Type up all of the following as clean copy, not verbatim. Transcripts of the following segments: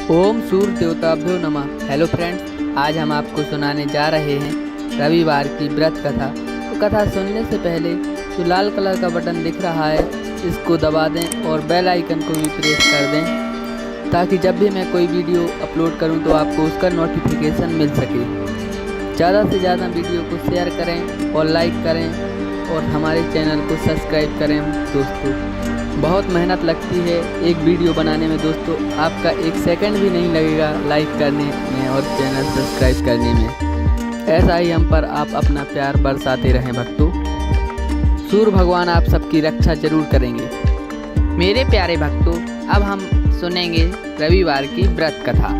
ओम सूर्य देवताभ्यो नमः। Hello friends, आज हम आपको सुनाने जा रहे हैं रविवार की व्रत कथा। तो कथा सुनने से पहले जो लाल कलर का बटन दिख रहा है इसको दबा दें और बेल आइकन को भी प्रेस कर दें ताकि जब भी मैं कोई वीडियो अपलोड करूं तो आपको उसका नोटिफिकेशन मिल सके। ज़्यादा से ज़्यादा वीडियो को शेयर करें और लाइक करें और हमारे चैनल को सब्सक्राइब करें। दोस्तों, बहुत मेहनत लगती है एक वीडियो बनाने में। दोस्तों, आपका एक सेकंड भी नहीं लगेगा लाइक करने में और चैनल सब्सक्राइब करने में। ऐसा ही हम पर आप अपना प्यार बरसाते रहें भक्तों। सूर्य भगवान आप सबकी रक्षा जरूर करेंगे। मेरे प्यारे भक्तों, अब हम सुनेंगे रविवार की व्रत कथा।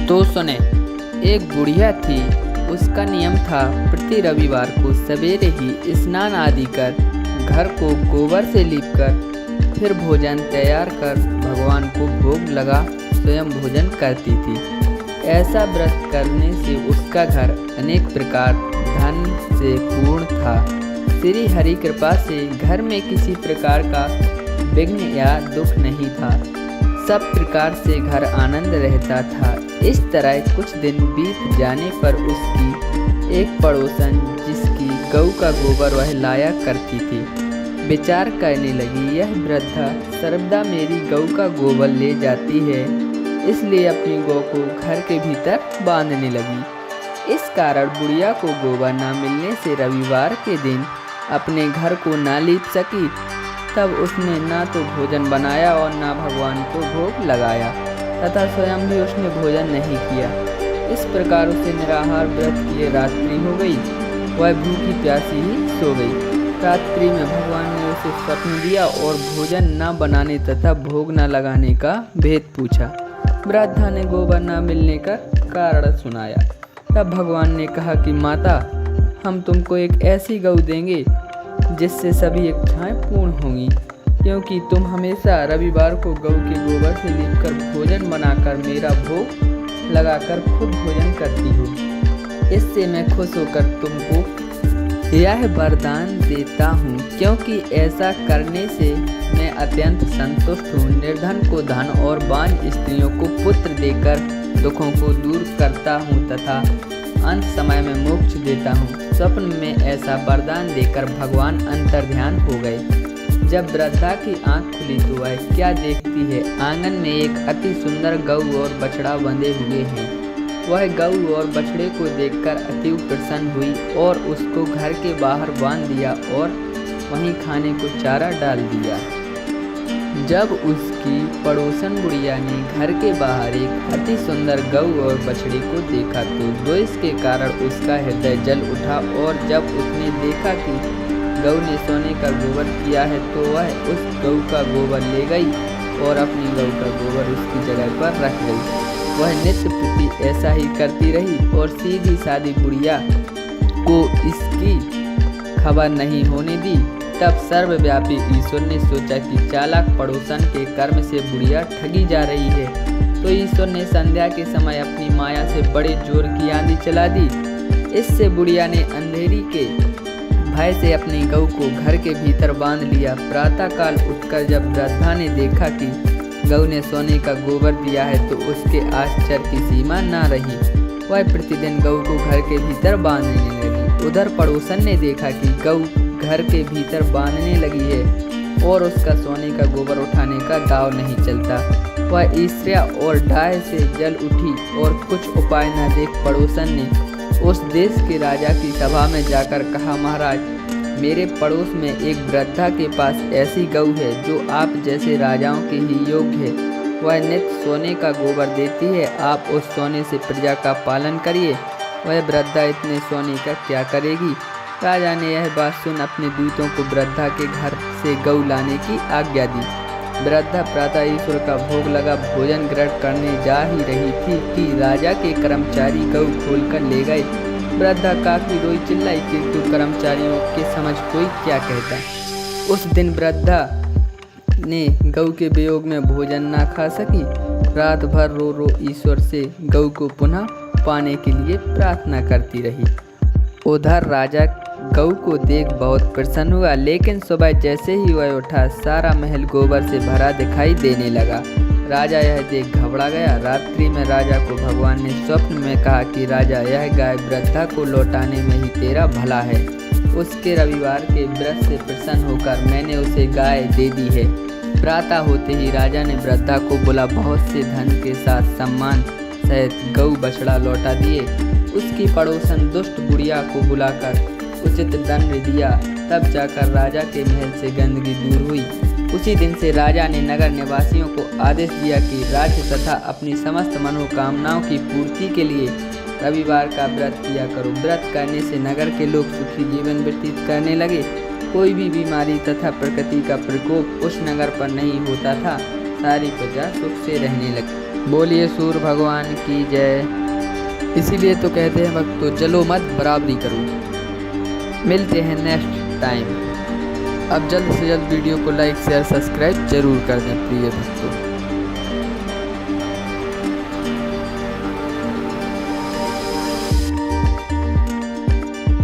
तो सुने। एक बुढ़िया थी, उसका नियम था प्रति रविवार को सवेरे ही स्नान आदि कर घर को गोबर से लीपकर फिर भोजन तैयार कर भगवान को भोग लगा स्वयं भोजन करती थी। ऐसा व्रत करने से उसका घर अनेक प्रकार धन से पूर्ण था। श्री हरि कृपा से घर में किसी प्रकार का विघ्न या दुख नहीं था। सब प्रकार से घर आनंद रहता था। इस तरह कुछ दिन बीत जाने पर उसकी एक पड़ोसन जिसकी गऊ का गोबर वह लाया करती थी, विचार करने लगी, यह वृद्धा सर्वदा मेरी गऊ का गोबर ले जाती है, इसलिए अपनी गौ को घर के भीतर बांधने लगी। इस कारण बुढ़िया को गोबर न मिलने से रविवार के दिन अपने घर को न लीप सकी। तब उसने ना तो भोजन बनाया और ना भगवान को भोग लगाया तथा स्वयं भी उसने भोजन नहीं किया। इस प्रकार उसे निराहार व्रत किए रात्रि हो गई। वह भूखी प्यासी ही सो गई। रात्रि में भगवान ने उसे स्वप्न दिया और भोजन न बनाने तथा भोग न लगाने का भेद पूछा। वृद्धा ने गोबर न मिलने का कारण सुनाया। तब भगवान ने कहा कि माता, हम तुमको एक ऐसी गऊ देंगे जिससे सभी इच्छाएं पूर्ण होंगी, क्योंकि तुम हमेशा रविवार को गऊ के गोबर से लीपकर भोजन बनाकर मेरा भोग लगाकर खुद भोजन करती हो। इससे मैं खुश होकर तुमको यह वरदान देता हूँ, क्योंकि ऐसा करने से मैं अत्यंत संतुष्ट हूँ। निर्धन को धन और बांझ स्त्रियों को पुत्र देकर दुखों को दूर करता हूँ तथा अंत समय में मोक्ष देता हूँ। स्वप्न में ऐसा वरदान देकर भगवान अंतर्ध्यान हो गए। जब वृद्धा की आंख खुली तो वह क्या देखती है, आंगन में एक अति सुंदर गऊ और बछड़ा बंधे हुए हैं। वह गऊ और बछड़े को देखकर अति प्रसन्न हुई और उसको घर के बाहर बांध दिया और वहीं खाने को चारा डाल दिया। जब उसकी पड़ोसन बुढ़िया ने घर के बाहर एक अति सुंदर गऊ और बछड़े को देखा तो द्वेष के कारण उसका हृदय जल उठा और जब उसने देखा कि गऊ ने सोने का गोबर किया है तो वह उस गऊ का गोबर ले गई और अपनी गऊ का गोबर उसकी जगह पर रख गई। वह नित्य प्रति ऐसा ही करती रही और सीधी सादी बुढ़िया को इसकी खबर नहीं होने दी। तब सर्वव्यापी ईश्वर ने सोचा कि चालाक पड़ोसन के कर्म से बुढ़िया ठगी जा रही है, तो ईश्वर ने संध्या के समय अपनी माया से बड़े जोर की आंधी चला दी। इससे बुढ़िया ने अंधेरी के भय से अपनी गऊ को घर के भीतर बांध लिया। प्रातःकाल उठकर जब वृद्धा ने देखा कि गऊ ने सोने का गोबर दिया है तो उसके आश्चर्य की सीमा न रही। वह प्रतिदिन गऊ को घर के भीतर बांधने लगी। उधर पड़ोसन ने देखा कि गऊ घर के भीतर बांधने लगी है और उसका सोने का गोबर उठाने का दाव नहीं चलता। वह ईर्ष्या और डाह से जल उठी और कुछ उपाय न देख पड़ोसन ने उस देश के राजा की सभा में जाकर कहा, महाराज, मेरे पड़ोस में एक वृद्धा के पास ऐसी गऊ है जो आप जैसे राजाओं के ही योग्य है। वह नित्य सोने का गोबर देती है। आप उस सोने से प्रजा का पालन करिए। वह वृद्धा इतने सोने का क्या करेगी? राजा ने यह बात सुन अपने दूतों को वृद्धा के घर से गऊ लाने की आज्ञा दी। वृद्धा प्रातः ईश्वर का भोग लगा भोजन ग्रहण करने जा ही रही थी कि राजा के कर्मचारी गऊ खोलकर ले गए। वृद्धा काफी रोई चिल्लाई, किंतु कर्मचारियों के समझ कोई क्या कहता। उस दिन वृद्धा ने गऊ के वियोग में भोजन न खा सकी। रात भर रो रो ईश्वर से गऊ को पुनः पाने के लिए प्रार्थना करती रही। उधर राजा गऊ को देख बहुत प्रसन्न हुआ, लेकिन सुबह जैसे ही वह उठा सारा महल गोबर से भरा दिखाई देने लगा। राजा यह देख घबरा गया। रात्रि में राजा को भगवान ने स्वप्न में कहा कि राजा, यह गाय वृद्धा को लौटाने में ही तेरा भला है। उसके रविवार के व्रत से प्रसन्न होकर मैंने उसे गाय दे दी है। प्रातः होते ही राजा ने वृद्धा को बुला बहुत से धन के साथ सम्मान सहित गौ बछड़ा लौटा दिए। उसकी पड़ोसन दुष्ट बुढ़िया को बुलाकर उचित दंड दिया। तब जाकर राजा के महल से गंदगी दूर हुई। उसी दिन से राजा ने नगर निवासियों को आदेश दिया कि राज्य तथा अपनी समस्त मनोकामनाओं की पूर्ति के लिए रविवार का व्रत किया करो। व्रत करने से नगर के लोग सुखी जीवन व्यतीत करने लगे। कोई भी बीमारी तथा प्रकृति का प्रकोप उस नगर पर नहीं होता था। सारी प्रजा सुख से रहने लगी। बोलिए सूर्य भगवान की जय। इसीलिए तो कहते हैं भक्तों, चलो मत बराबरी करो। मिलते हैं नेक्स्ट टाइम। अब जल्द से जल्द वीडियो को लाइक शेयर सब्सक्राइब जरूर कर दें प्रिय दोस्तों।